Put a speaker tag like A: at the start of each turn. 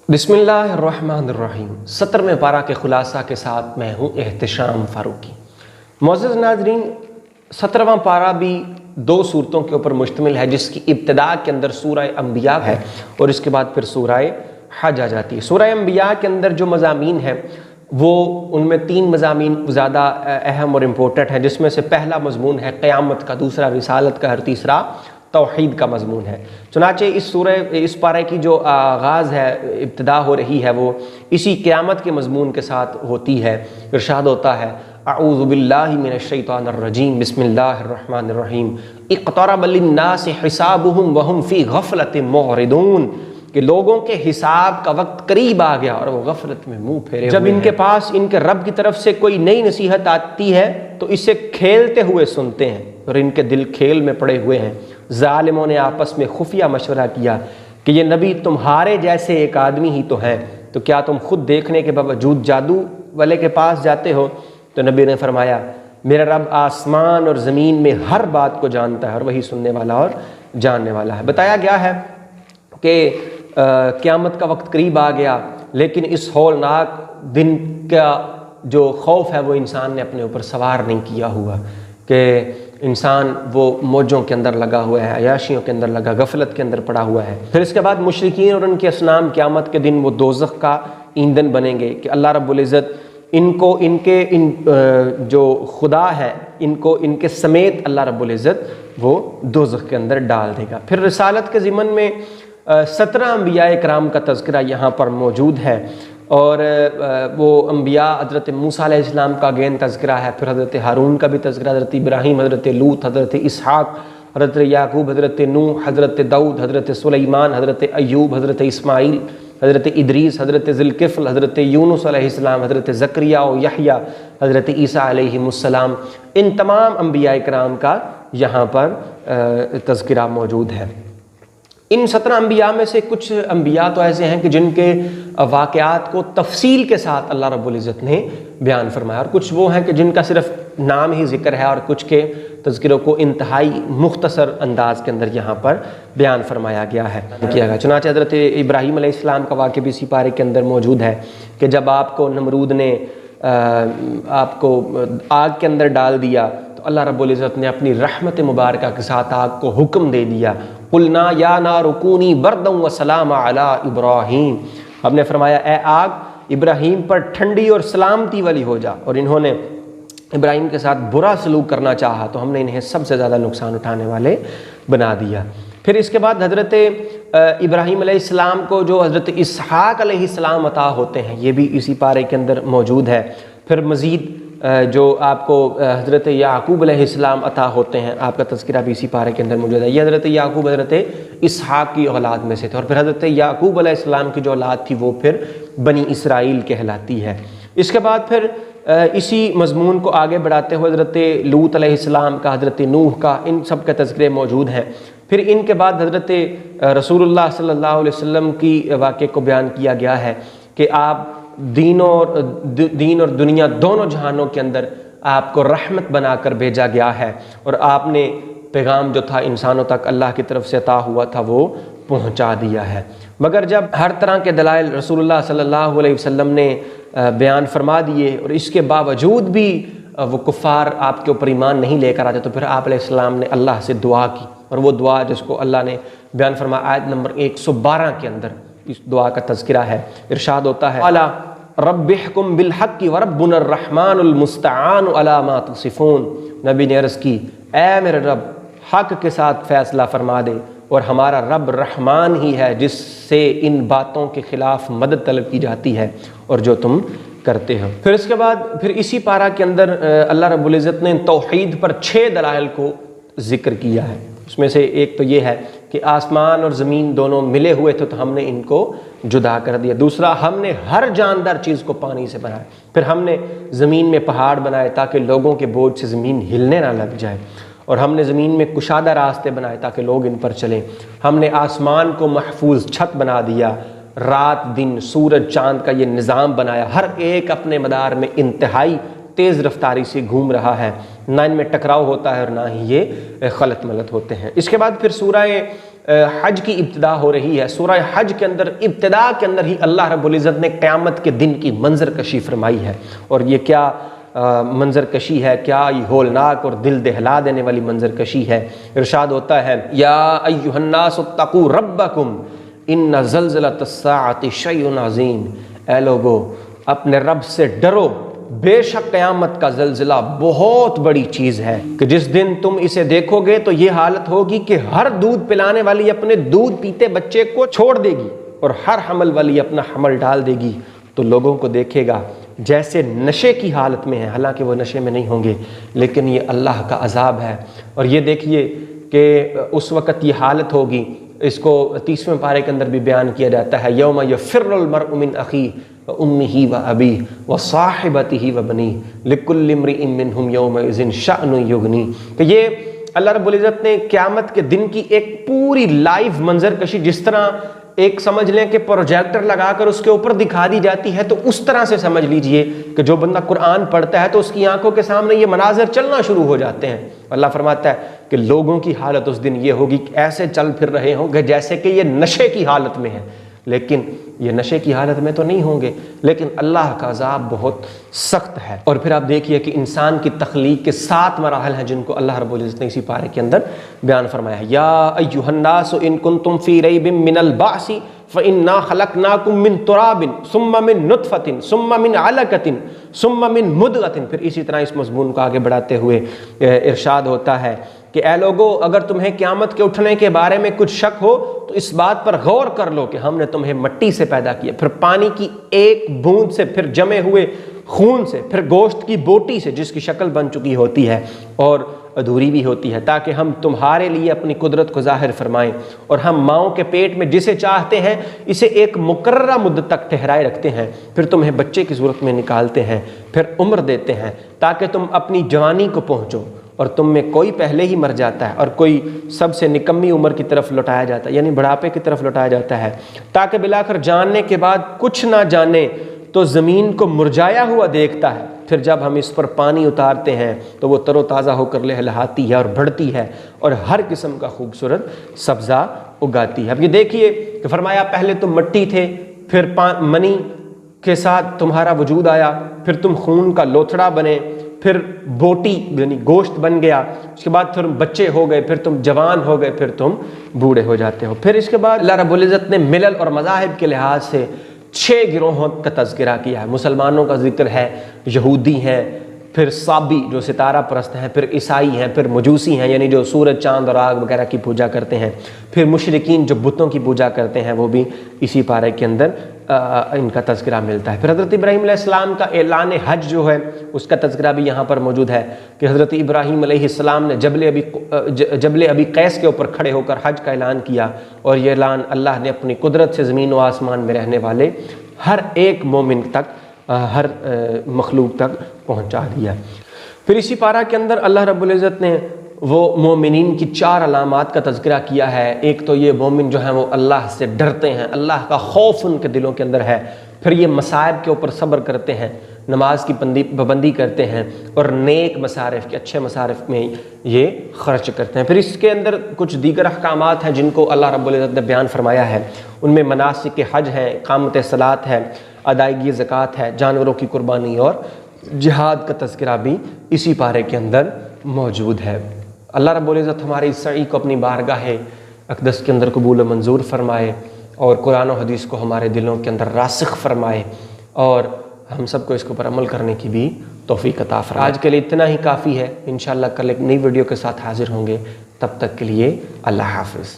A: بسم اللہ الرحمن الرحیم 17ویں پارہ کے خلاصہ کے ساتھ میں ہوں احتشام فاروقی۔ معزز ناظرین، 17واں پارہ بھی دو صورتوں کے اوپر مشتمل ہے، جس کی ابتدا کے اندر سورہ انبیاء ہے اور اس کے بعد پھر سورہ حج آ جاتی ہے۔ سورہ انبیاء کے اندر جو مضامین ہیں وہ ان میں 3 مضامین زیادہ اہم اور امپورٹنٹ ہیں، جس میں سے پہلا مضمون ہے قیامت کا، دوسرا رسالت کا اور تیسرا توحید کا مضمون ہے۔ چنانچہ اس پارے کی جو آغاز ہے، ابتدا ہو رہی ہے، وہ اسی قیامت کے مضمون کے ساتھ ہوتی ہے۔ ارشاد ہوتا ہے اعوذ باللہ من الشیطان الرجیم بسم اللہ الرحمن الرحیم اقترب للناس حسابهم وهم فی غفلۃ معرضون، کہ لوگوں کے حساب کا وقت قریب آ گیا اور وہ غفلت میں منہ پھیرے ہوئے ہیں۔ جب ان کے پاس ان کے رب کی طرف سے کوئی نئی نصیحت آتی ہے تو اسے کھیلتے ہوئے سنتے ہیں اور ان کے دل کھیل میں پڑے ہوئے ہیں۔ ظالموں نے آپس میں خفیہ مشورہ کیا کہ یہ نبی تمہارے جیسے ایک آدمی ہی تو ہے، تو کیا تم خود دیکھنے کے باوجود جادو والے کے پاس جاتے ہو؟ تو نبی نے فرمایا میرا رب آسمان اور زمین میں ہر بات کو جانتا ہے اور وہی سننے والا اور جاننے والا ہے۔ بتایا گیا ہے کہ قیامت کا وقت قریب آ گیا، لیکن اس ہولناک دن کا جو خوف ہے وہ انسان نے اپنے اوپر سوار نہیں کیا ہوا، کہ انسان وہ موجوں کے اندر لگا ہوا ہے، عیاشیوں کے اندر لگا، غفلت کے اندر پڑا ہوا ہے۔ پھر اس کے بعد مشرکین اور ان کے اصنام قیامت کے دن وہ دوزخ کا ایندھن بنیں گے، کہ اللہ رب العزت ان کو ان جو خدا ہے ان کے سمیت اللہ رب العزت وہ دوزخ کے اندر ڈال دے گا۔ پھر رسالت کے ضمن میں 17 انبیاء کرام کا تذکرہ یہاں پر موجود ہے، اور وہ انبیاء حضرت موسیٰ علیہ السلام کا اگین تذکرہ ہے، پھر حضرت ہارون کا بھی تذکرہ، حضرت ابراہیم، حضرت لوط، حضرت اسحاق، حضرت یعقوب، حضرت نوح، حضرت داؤد، حضرت سلیمان، حضرت ایوب، حضرت اسماعیل، حضرت ادریس، حضرت ذوالکفل، حضرت یونس علیہ السلام، حضرت زکریا و یحییٰ، حضرت عیسیٰ علیہ السلام، ان تمام انبیاء کرام کا یہاں پر تذکرہ موجود ہے۔ ان 17 انبیاء میں سے کچھ انبیاء تو ایسے ہیں کہ جن کے واقعات کو تفصیل کے ساتھ اللہ رب العزت نے بیان فرمایا، اور کچھ وہ ہیں کہ جن کا صرف نام ہی ذکر ہے، اور کچھ کے تذکروں کو انتہائی مختصر انداز کے اندر یہاں پر بیان فرمایا گیا ہے کیا گیا۔ چنانچہ حضرت ابراہیم علیہ السلام کا واقعہ بھی اسی پارے کے اندر موجود ہے، کہ جب آپ کو نمرود نے آپ کو آگ کے اندر ڈال دیا تو اللہ رب العزت نے اپنی رحمت مبارکہ کے ساتھ آگ کو حکم دے دیا، قلنا یا نار کونی بردا وسلاما علی ابراہیم، ہم نے فرمایا اے آگ ابراہیم پر ٹھنڈی اور سلامتی والی ہو جا، اور انہوں نے ابراہیم کے ساتھ برا سلوک کرنا چاہا تو ہم نے انہیں سب سے زیادہ نقصان اٹھانے والے بنا دیا۔ پھر اس کے بعد حضرت ابراہیم علیہ السلام کو جو حضرت اسحاق علیہ السلام عطا ہوتے ہیں، یہ بھی اسی پارے کے اندر موجود ہے۔ پھر مزید جو آپ کو حضرت یعقوب علیہ السلام عطا ہوتے ہیں، آپ کا تذکرہ بھی اسی پارے کے اندر موجود ہے۔ یہ حضرت یعقوب حضرت اسحاق کی اولاد میں سے تھے، اور پھر حضرت یعقوب علیہ السلام کی جو اولاد تھی وہ پھر بنی اسرائیل کہلاتی ہے۔ اس کے بعد پھر اسی مضمون کو آگے بڑھاتے ہوئے حضرت لوط علیہ السلام کا، حضرت نوح کا، ان سب کے تذکرے موجود ہیں۔ پھر ان کے بعد حضرت رسول اللہ صلی اللہ علیہ وسلم کی واقعے کو بیان کیا گیا ہے، کہ آپ دین اور دنیا دونوں جہانوں کے اندر آپ کو رحمت بنا کر بھیجا گیا ہے، اور آپ نے پیغام جو تھا انسانوں تک اللہ کی طرف سے عطا ہوا تھا وہ پہنچا دیا ہے۔ مگر جب ہر طرح کے دلائل رسول اللہ صلی اللہ علیہ وسلم نے بیان فرما دیے اور اس کے باوجود بھی وہ کفار آپ کے اوپر ایمان نہیں لے کر آتے، تو پھر آپ علیہ السلام نے اللہ سے دعا کی، اور وہ دعا جس کو اللہ نے بیان فرمایا آیت نمبر 112 کے اندر اس دعا کا تذکرہ ہے۔ ارشاد ہوتا ہے اعلیٰ رب احکم بالحق وربنا الرحمن المستعان علی ما تصفون، نبی نے عرض کی اے میرے رب حق کے ساتھ فیصلہ فرما دے، اور ہمارا رب رحمان ہی ہے جس سے ان باتوں کے خلاف مدد طلب کی جاتی ہے اور جو تم کرتے ہو۔ پھر اس کے بعد پھر اسی پارہ کے اندر اللہ رب العزت نے توحید پر 6 دلائل کو ذکر کیا ہے۔ اس میں سے ایک تو یہ ہے کہ آسمان اور زمین دونوں ملے ہوئے تھے تو ہم نے ان کو جدا کر دیا۔ دوسرا، ہم نے ہر جاندار چیز کو پانی سے بنایا۔ پھر ہم نے زمین میں پہاڑ بنائے تاکہ لوگوں کے بوجھ سے زمین ہلنے نہ لگ جائے، اور ہم نے زمین میں کشادہ راستے بنائے تاکہ لوگ ان پر چلیں۔ ہم نے آسمان کو محفوظ چھت بنا دیا، رات دن سورج چاند کا یہ نظام بنایا، ہر ایک اپنے مدار میں انتہائی تیز رفتاری سے گھوم رہا ہے، نہ ان میں ٹکراؤ ہوتا ہے اور نہ ہی یہ خلط ملط ہوتے ہیں۔ اس کے بعد پھر سورہ حج کی ابتدا ہو رہی ہے۔ سورہ حج کے اندر ابتدا کے اندر ہی اللہ رب العزت نے قیامت کے دن کی منظر کشی فرمائی ہے، اور یہ کیا منظر کشی ہے، کیا یہ ہولناک اور دل دہلا دینے والی منظر کشی ہے۔ ارشاد ہوتا ہے یا ایھا الناس اتقوا ربکم ان زلزلۃ الساعۃ شیء عظیم، اے لوگو اپنے رب سے ڈرو، بے شک قیامت کا زلزلہ بہت بڑی چیز ہے کہ جس دن تم اسے دیکھو گے تو یہ حالت ہوگی کہ ہر دودھ پلانے والی اپنے دودھ پیتے بچے کو چھوڑ دے گی اور ہر حمل والی اپنا حمل ڈال دے گی، تو لوگوں کو دیکھے گا جیسے نشے کی حالت میں ہیں، حالانکہ وہ نشے میں نہیں ہوں گے، لیکن یہ اللہ کا عذاب ہے۔ اور یہ دیکھیے کہ اس وقت یہ حالت ہوگی، اس کو 30ویں پارے کے اندر بھی بیان کیا جاتا ہے، یوم یفر المرء من اخیہ وامہ وابیہ وصاحبتہ وبنیہ لکل امرئ منہم یومئذ شأن یغنیہ، کہ یہ اللہ رب العزت نے قیامت کے دن کی ایک پوری لائیو منظر کشی، جس طرح ایک سمجھ لیں کہ پروجیکٹر لگا کر اس کے اوپر دکھا دی جاتی ہے، تو اس طرح سے سمجھ لیجئے کہ جو بندہ قرآن پڑھتا ہے تو اس کی آنکھوں کے سامنے یہ مناظر چلنا شروع ہو جاتے ہیں۔ اللہ فرماتا ہے کہ لوگوں کی حالت اس دن یہ ہوگی کہ ایسے چل پھر رہے ہوں گے جیسے کہ یہ نشے کی حالت میں ہیں، لیکن یہ نشے کی حالت میں تو نہیں ہوں گے، لیکن اللہ کا عذاب بہت سخت ہے۔ اور پھر آپ دیکھیے کہ انسان کی تخلیق کے 7 مراحل ہیں جن کو اللہ رب العزت نے اسی پارے کے اندر بیان فرمایا ہے۔ یا ایھا الناس ان کنتم فی ریب من البعث فإنا خلقناکم من تراب ثم من نطفۃ ثم من علقۃ ثم من مضغۃ، پھر اسی طرح اس مضمون کو آگے بڑھاتے ہوئے ارشاد ہوتا ہے کہ اے لوگو اگر تمہیں قیامت کے اٹھنے کے بارے میں کچھ شک ہو تو اس بات پر غور کر لو کہ ہم نے تمہیں مٹی سے پیدا کیا، پھر پانی کی ایک بوند سے، پھر جمے ہوئے خون سے، پھر گوشت کی بوٹی سے جس کی شکل بن چکی ہوتی ہے اور ادھوری بھی ہوتی ہے، تاکہ ہم تمہارے لیے اپنی قدرت کو ظاہر فرمائیں، اور ہم ماؤں کے پیٹ میں جسے چاہتے ہیں اسے ایک مقررہ مدت تک ٹھہرائے رکھتے ہیں، پھر تمہیں بچے کی صورت میں نکالتے ہیں، پھر عمر دیتے ہیں تاکہ تم اپنی جوانی کو پہنچو، اور تم میں کوئی پہلے ہی مر جاتا ہے اور کوئی سب سے نکمی عمر کی طرف لوٹایا جاتا ہے، یعنی بڑھاپے کی طرف لوٹایا جاتا ہے، تاکہ بلاخر جاننے کے بعد کچھ نہ جانے تو زمین کو مرجھایا ہوا دیکھتا ہے، پھر جب ہم اس پر پانی اتارتے ہیں تو وہ تر و تازہ ہو کر لہلہاتی ہے اور بڑھتی ہے اور ہر قسم کا خوبصورت سبزہ اگاتی ہے۔ اب یہ دیکھیے کہ فرمایا پہلے تم مٹی تھے، پھر منی کے ساتھ تمہارا وجود آیا، پھر تم خون کا لوتھڑا بنے، پھر بوٹی یعنی گوشت بن گیا، اس کے بعد پھر بچے ہو گئے، پھر تم جوان ہو گئے، پھر تم بوڑھے ہو جاتے ہو۔ پھر اس کے بعد اللہ رب العزت نے ملل اور مذاہب کے لحاظ سے 6 گروہوں کا تذکرہ کیا ہے۔ مسلمانوں کا ذکر ہے، یہودی ہیں، پھر صابی جو ستارہ پرست ہیں، پھر عیسائی ہیں، پھر مجوسی ہیں یعنی جو سورج چاند اور آگ وغیرہ کی پوجا کرتے ہیں، پھر مشرکین جو بتوں کی پوجا کرتے ہیں وہ بھی اسی پارے کے اندر ان کا تذکرہ ملتا ہے۔ پھر حضرت ابراہیم علیہ السلام کا اعلان حج جو ہے اس کا تذکرہ بھی یہاں پر موجود ہے کہ حضرت ابراہیم علیہ السلام نے جبل ابی قیس کے اوپر کھڑے ہو کر حج کا اعلان کیا، اور یہ اعلان اللہ نے اپنی قدرت سے زمین و آسمان میں رہنے والے ہر ایک مومن تک، ہر مخلوق تک پہنچا دیا۔ پھر اسی پارہ کے اندر اللہ رب العزت نے وہ مومنین کی 4 علامات کا تذکرہ کیا ہے۔ ایک تو یہ مومن جو ہیں وہ اللہ سے ڈرتے ہیں، اللہ کا خوف ان کے دلوں کے اندر ہے، پھر یہ مصائب کے اوپر صبر کرتے ہیں، نماز کی پابندی کرتے ہیں، اور نیک مصارف کے اچھے مصارف میں یہ خرچ کرتے ہیں۔ پھر اس کے اندر کچھ دیگر احکامات ہیں جن کو اللہ رب العزت نے بیان فرمایا ہے، ان میں مناسک حج ہے، اقامت صلاۃ ہے، ادائیگی زکوٰۃ ہے، جانوروں کی قربانی اور جہاد کا تذکرہ بھی اسی پارے کے اندر موجود ہے۔ اللہ رب العزت ہمارے اس سعی کو اپنی بارگاہ اقدس کے اندر قبول و منظور فرمائے، اور قرآن و حدیث کو ہمارے دلوں کے اندر راسخ فرمائے، اور ہم سب کو اس کے اوپر عمل کرنے کی بھی توفیق عطا فرمائے۔ آج کے لیے اتنا ہی کافی ہے، انشاءاللہ کل ایک نئی ویڈیو کے ساتھ حاضر ہوں گے، تب تک کے لیے اللہ حافظ۔